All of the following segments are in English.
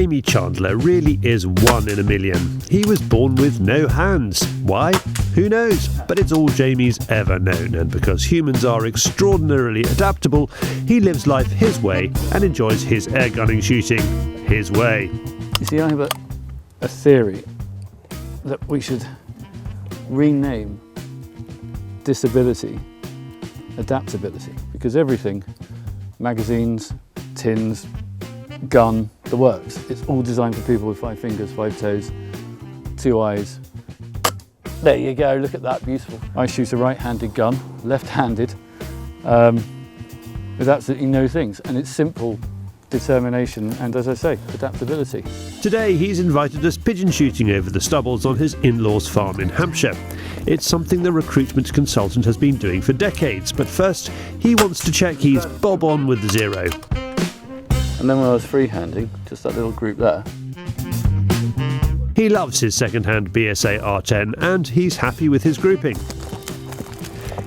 Jamie Chandler really is one in a million. He was born with no hands. Why? Who knows? But it's all Jamie's ever known, and because humans are extraordinarily adaptable, he lives life his way and enjoys his airgunning shooting his way. You see, I have a theory that we should rename disability adaptability, because everything, magazines, tins, gun, the works, it's all designed for people with 5 fingers, 5 toes, 2 eyes. There you go, look at that, beautiful. I shoot a right-handed gun, left-handed, with absolutely no things, and it's simple determination and, as I say, adaptability. Today he's invited us pigeon shooting over the stubbles on his in-laws farm in Hampshire. It's something the recruitment consultant has been doing for decades, but first he wants to check he's bob on with the zero. And then when I was freehanding, just that little group there. He loves his second-hand BSA R10 and he's happy with his grouping.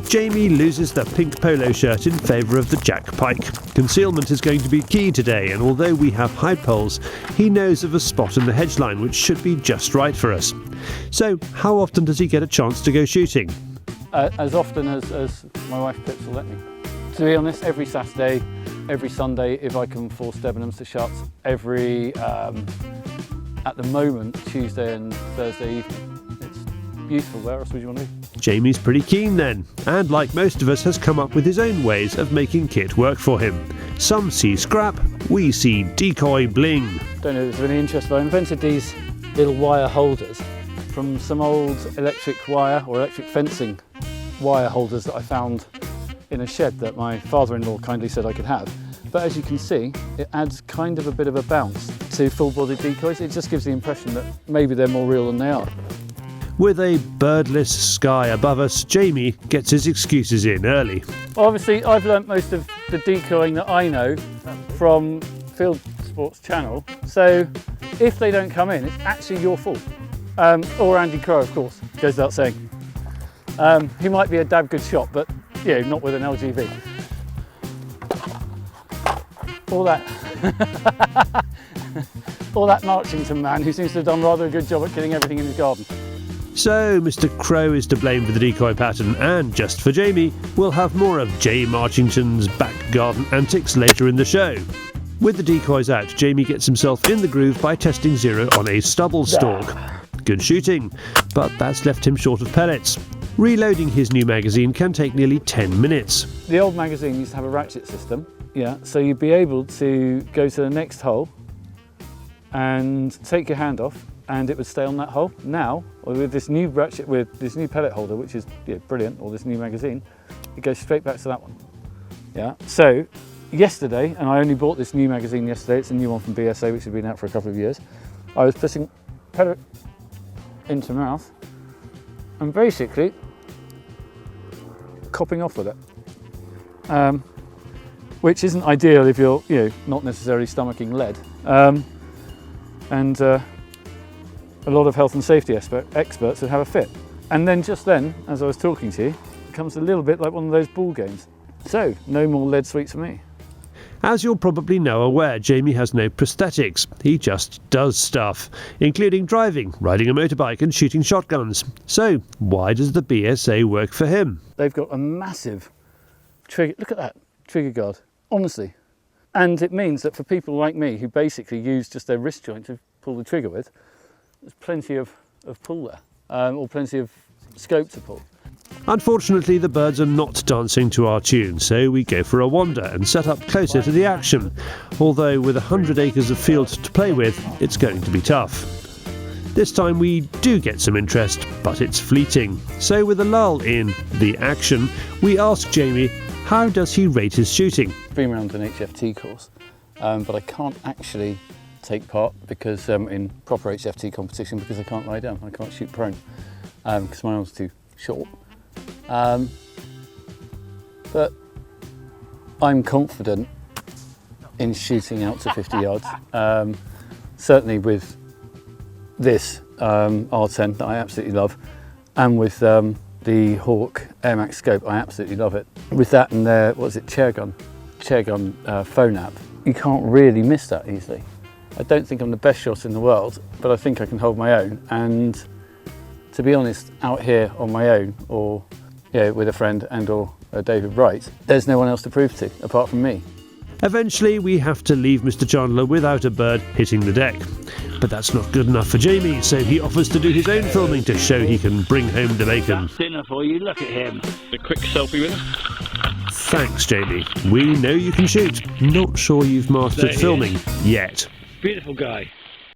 Jamie loses the pink polo shirt in favour of the Jack Pike. Concealment is going to be key today, and although we have high poles, he knows of a spot in the hedge line which should be just right for us. So, how often does he get a chance to go shooting? As often as my wife Pips will let me. To be honest, every Saturday, every Sunday, if I can force Debenhams to shut, every, at the moment, Tuesday and Thursday evening. It's beautiful. Where else would you want to be? Jamie's pretty keen then, and like most of us has come up with his own ways of making kit work for him. Some see scrap, we see decoy bling. Don't know if it's of any interest, but I invented these little wire holders from some old electric wire or electric fencing wire holders that I found in a shed that my father-in-law kindly said I could have. But as you can see, it adds kind of a bit of a bounce to full-bodied decoys. It just gives the impression that maybe they're more real than they are. With a birdless sky above us, Jamie gets his excuses in early. Obviously, I've learnt most of the decoying that I know from Fieldsports Channel, so if they don't come in, it's actually your fault. Or Andy Crow, of course, goes without saying. He might be a damn good shot, but you know, not with an LGV. All that Marchington man who seems to have done rather a good job at killing everything in his garden. So Mr. Crow is to blame for the decoy pattern, and just for Jamie, we'll have more of J. Marchington's back garden antics later in the show. With the decoys out, Jamie gets himself in the groove by testing zero on a stubble stalk. Good shooting, but that's left him short of pellets. Reloading his new magazine can take nearly 10 minutes. The old magazine used to have a ratchet system, yeah, so you'd be able to go to the next hole and take your hand off, and it would stay on that hole. Now, with this new ratchet, with this new pellet holder, which is brilliant, or this new magazine, it goes straight back to that one. Yeah. So yesterday, and I only bought this new magazine yesterday. It's a new one from BSA, which has been out for a couple of years. I was putting pellet into mouth, and basically copping off with it, which isn't ideal if you're, not necessarily stomaching lead. A lot of health and safety experts would have a fit. And then just then, as I was talking to you, it becomes a little bit like one of those ball games. So, no more lead sweets for me. As you're probably now aware, Jamie has no prosthetics. He just does stuff, including driving, riding a motorbike and shooting shotguns. So, why does the BSA work for him? They've got a massive trigger, look at that, trigger guard, honestly. And it means that for people like me, who basically use just their wrist joint to pull the trigger with, there's plenty of pull there, or plenty of scope to pull. Unfortunately, the birds are not dancing to our tune, so we go for a wander and set up closer to the action. Although with 100 acres of field to play with, it's going to be tough. This time we do get some interest, but it's fleeting. So with a lull in the action, we ask Jamie, how does he rate his shooting? Been around an HFT course, but I can't actually take part because in proper HFT competition, because I can't lie down, I can't shoot prone because my arm's too short. But I'm confident in shooting out to 50 yards. Certainly with this R10 that I absolutely love, and with the Hawk Air Max scope, I absolutely love it. With that and their, chair gun phone app, you can't really miss that easily. I don't think I'm the best shot in the world, but I think I can hold my own. And to be honest, out here on my own, or with a friend and or David Wright, there's no one else to prove to apart from me. Eventually, we have to leave Mr. Chandler without a bird hitting the deck. But that's not good enough for Jamie, so he offers to do his own filming to show he can bring home the bacon. That's dinner for you, look at him. A quick selfie with him. Thanks, Jamie. We know you can shoot. Not sure you've mastered filming yet. Beautiful guy.